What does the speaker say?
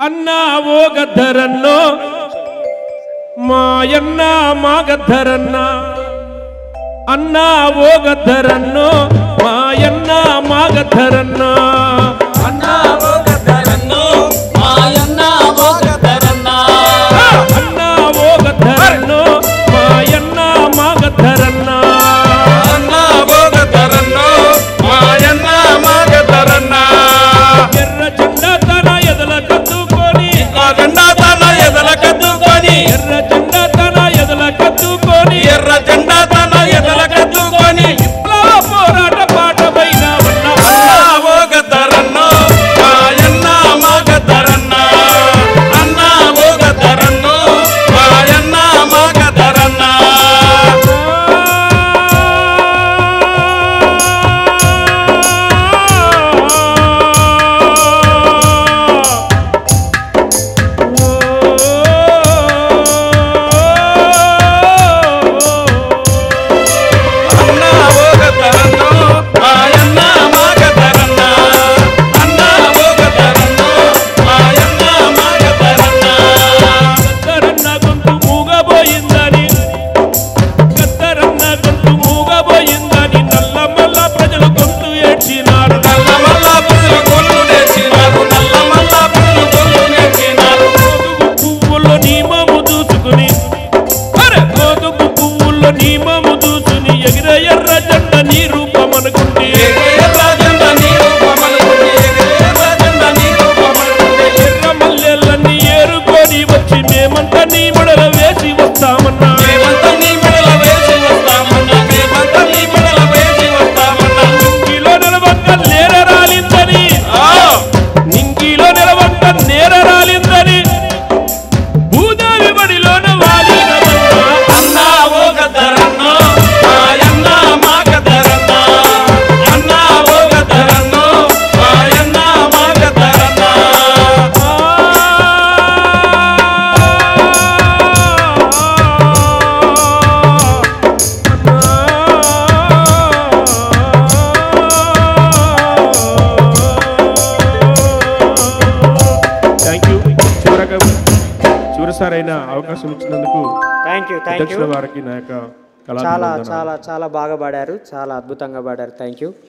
అన్నా ఓ గద్దరన్నో మాయన్న మా గద్దరన్న అన్నా ఓ గద్దరన్నో మాయన్న మా గద్దరన్న అన్నా ఓ గద్దరన్నో మాయన్న ఓ గద్దరన్న అన్నా ఓ గద్దరన్నో మాయన్న మా గద్దరన్న అన్నా ఓ గద్దరన్నో మాయన్న మా గద్దరన్న ఎర్ర జెండా తన ఎదల కత్తుకొని ఆ జెండా తన ఎదల కత్తుకొని ఎర్ర జెండా తన ఎదల కత్తుకొని ఎర్ర జెండా తన ఎదల కత్తుకొని విప్లవ పోరాట పాట పైన ఉన్న అన్నా ఓ గద్దరన్నో మాయన్న మా గద్దరన్న అన్నా ఓ గద్దరన్నో మాయన్న మా గద్దరన్న నీమము దూసుని ఎగిర ఎర్ర జెండ నీ రూపమనుకుంటే ఎర్ర మల్లెలన్నీ ఏరుకొని వచ్చి మేమంతా నీ మెడల వేసి వస్తామన్నా నింగిలో నిలవంక నేర రాలిందని నింగిలో నిలవంక నేర రాలిందని భూదేవి బడిలోన వాలినమన్నా అన్నా ఓ గద్దరన్నో మాయన్న మా గద్దరన్న అన్నా ఓ గద్దరన్నో మాయన్న మా గద్దరన్న థ్యాంక్ యూ చివరిసారైన అవకాశం ఇచ్చినందుకు థ్యాంక్ యూ అధ్యక్షుల వారికి నా యొక్క చాలా చాలా చాలా బాగా పాడారు, చాలా అద్భుతంగా పాడారు. Thank you.